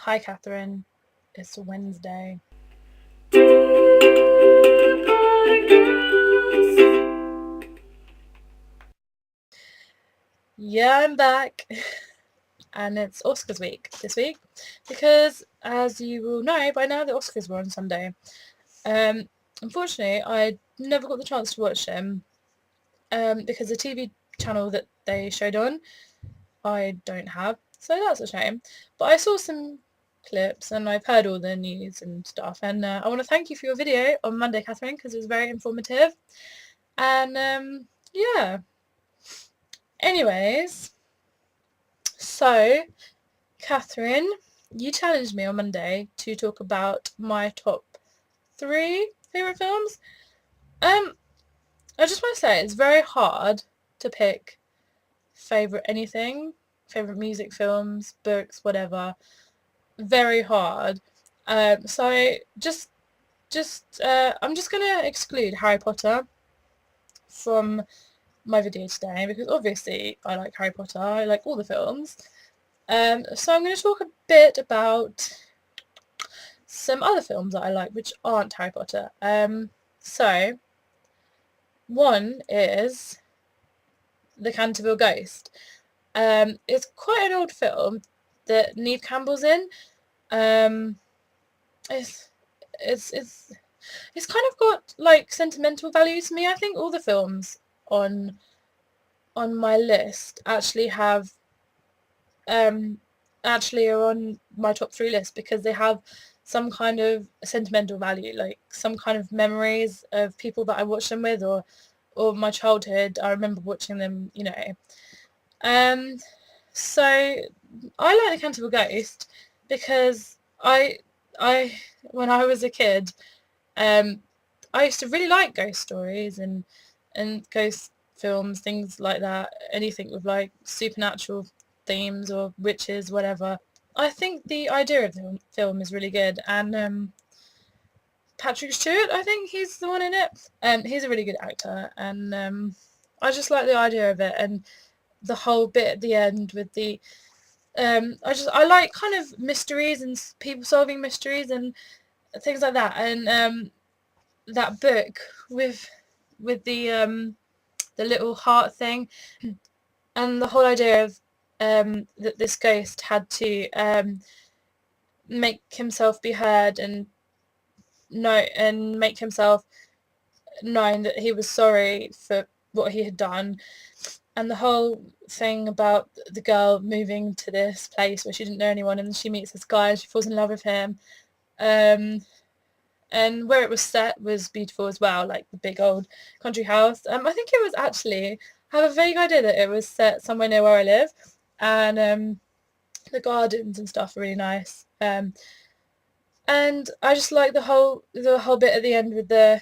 Hi, Catherine. It's Wednesday. Yeah, I'm back. And it's Oscars week this week because, as you will know by now, the Oscars were on Sunday. Um, Unfortunately, I never got the chance to watch them because the TV channel that they showed on, I don't have, so that's a shame. But I saw some clips and I've heard all the news and stuff, and I want to thank you for your video on Monday, Catherine, because it was very informative. And yeah. Anyways, so Catherine, you challenged me on Monday to talk about my top three favourite films. Um, I just want to say it's very hard to pick favourite anything, favourite music, films, books, whatever. Very hard. So I'm just gonna exclude Harry Potter from my video today because obviously I like Harry Potter. I like all the films. So I'm going to talk a bit about some other films that I like which aren't Harry Potter. So one is The Canterville Ghost. It's quite an old film that Neve Campbell's in. Um, it's it's it's it's kind of got like sentimental value to me. I think all the films on my list um actually are on my top three list because they have some kind of sentimental value, like some kind of memories of people that I watched them with, or my childhood. I remember watching them. Um, so I like The Canterville Ghost because I when I was a kid, um, I used to really like ghost stories and ghost films, things like that. Anything with like supernatural themes or witches, whatever. I think the idea of the film is really good, and Patrick Stewart, I think he's the one in it. He's a really good actor, and I just like the idea of it and the whole bit at the end with the I like kind of mysteries and people solving mysteries and things like that, and that book with the little heart thing, and the whole idea of that this ghost had to make himself be heard and know and make himself known that he was sorry for what he had done, and the whole thing about the girl moving to this place where she didn't know anyone and she meets this guy and she falls in love with him, um, and where it was set was beautiful as well, like the big old country house. I think it was actually, I have a vague idea that it was set somewhere near where I live, and the gardens and stuff are really nice. And I just like the whole bit at the end with the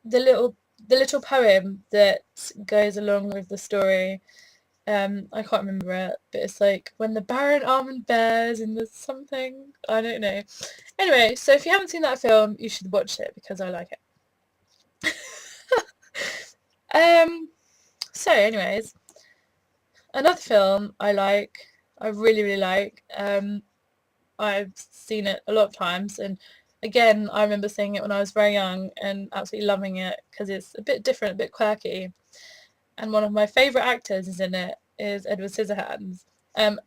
the little the little poem that goes along with the story. I can't remember it, but it's like when the barren almond bears and there's something, I don't know. Anyway, so if you haven't seen that film, you should watch it because I like it. um, so anyways, another film I really, really like. I've seen it a lot of times, and again, I remember seeing it when I was very young and absolutely loving it because it's a bit different, a bit quirky, and one of my favourite actors is in it is Edward Scissorhands. Um,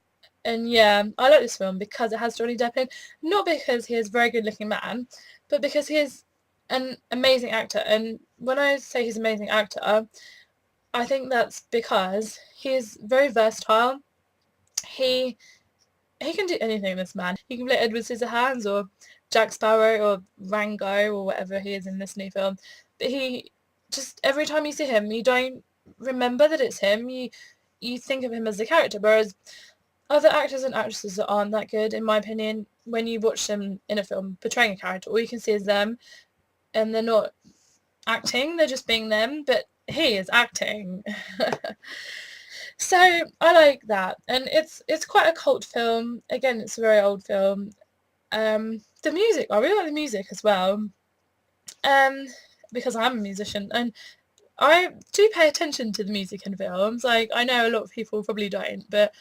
and yeah, I like this film because it has Johnny Depp in, not because he is a very good looking man, but because he is an amazing actor. And when I say he's an amazing actor, I think that's because he is very versatile. He he can do anything, this man. He can play Edward Scissorhands or Jack Sparrow or Rango or whatever he is in this new film. But he just, every time you see him, you don't remember that it's him. You think of him as the character, whereas other actors and actresses that aren't that good, in my opinion, when you watch them in a film portraying a character, all you can see is them, and they're not acting, they're just being them, but he is acting. So I like that, and it's quite a cult film. Again, it's a very old film. The music, I really like the music as well, um, because I'm a musician, and I do pay attention to the music in films. Like, I know a lot of people probably don't, but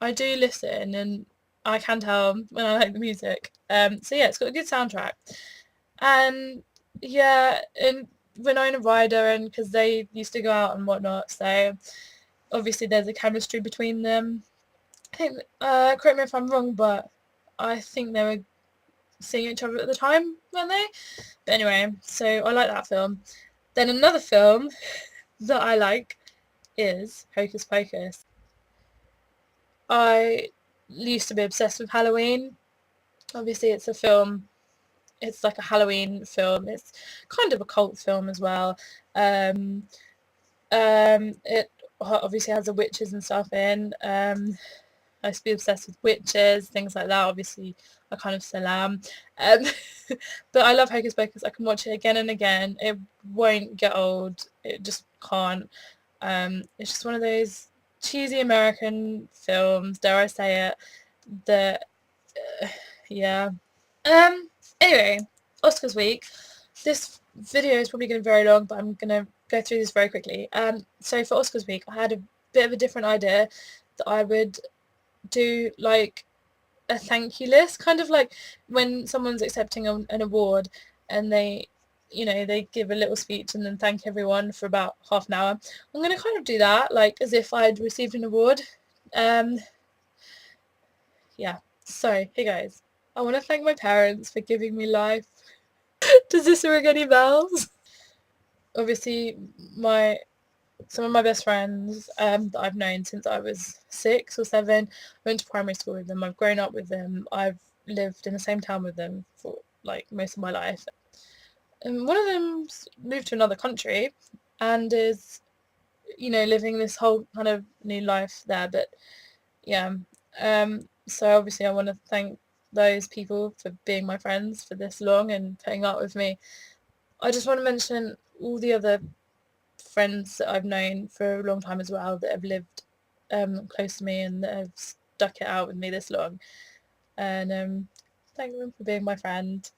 I do listen and I can tell when I like the music. So yeah, it's got a good soundtrack. And yeah, and Winona Ryder, and because they used to go out and whatnot, so obviously there's a chemistry between them. I think, correct me if I'm wrong, but I think they were seeing each other at the time, weren't they? But anyway, so I like that film. Then another film that I like is Hocus Pocus. I used to be obsessed with Halloween. Obviously, it's a film. It's like a Halloween film. It's kind of a cult film as well. Um, it obviously has the witches and stuff in. I used to be obsessed with witches, things like that. Obviously, I kind of still am. Um, but I love Hocus Pocus. I can watch it again and again. It won't get old. It just can't. It's just one of those cheesy American films, dare I say it, that, yeah. Um, anyway, Oscars week. This video is probably going to be very long, but I'm going to go through this very quickly. So for Oscars week, I had a bit of a different idea that I would do like a thank you list, kind of like when someone's accepting an award and they give a little speech and then thank everyone for about half an hour. I'm going to kind of do that, like as if I'd received an award. Um, yeah, so here goes. I want to thank my parents for giving me life. Does this ring any bells? Obviously, some of my best friends that I've known since I was 6 or 7. I went to primary school with them. I've grown up with them. I've lived in the same town with them for like most of my life. And one of them's moved to another country and is, living this whole kind of new life there. But yeah, so obviously I want to thank those people for being my friends for this long and putting up with me. I just want to mention all the other friends that I've known for a long time as well that have lived close to me and that have stuck it out with me this long. And thank them for being my friend.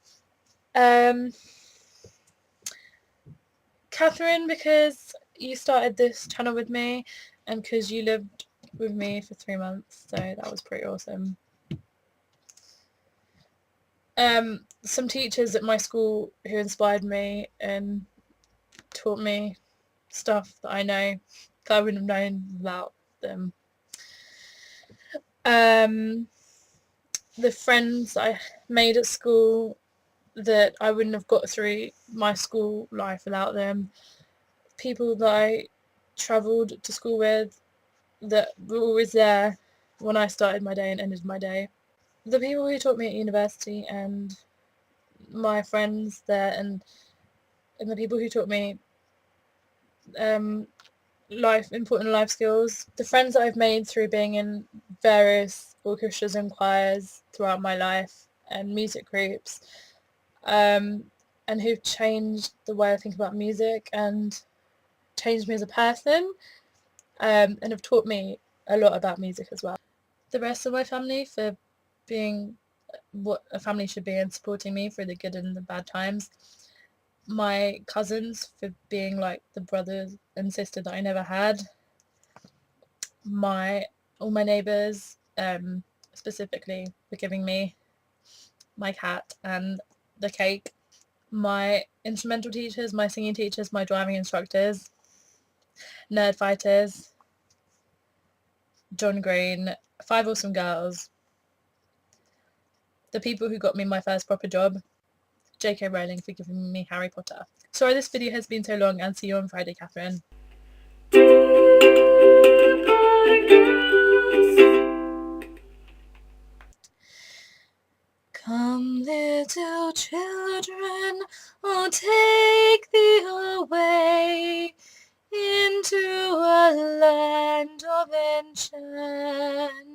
Catherine, because you started this channel with me and because you lived with me for 3 months, so that was pretty awesome. Some teachers at my school who inspired me and taught me stuff that I know that I wouldn't have known without them. The friends I made at school that I wouldn't have got through my school life without them. People that I travelled to school with that were always there when I started my day and ended my day. The people who taught me at university and my friends there and the people who taught me important life skills. The friends that I've made through being in various orchestras and choirs throughout my life and music groups, and who've changed the way I think about music and changed me as a person, and have taught me a lot about music as well. The rest of my family for being what a family should be and supporting me through the good and the bad times. My cousins for being like the brother and sister that I never had. All my neighbours, specifically for giving me my cat and the cake. My instrumental teachers, my singing teachers, my driving instructors, Nerd Fighters, John Green, 5 Awesome Girls, the people who got me my first proper job, J.K. Rowling for giving me Harry Potter. Sorry this video has been so long, and see you on Friday, Catherine. Come, little children, I'll take thee away into a land of enchantment.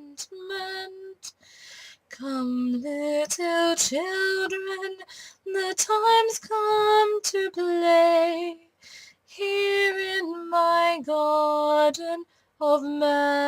Come, little children, the time's come to play here in my garden of magic.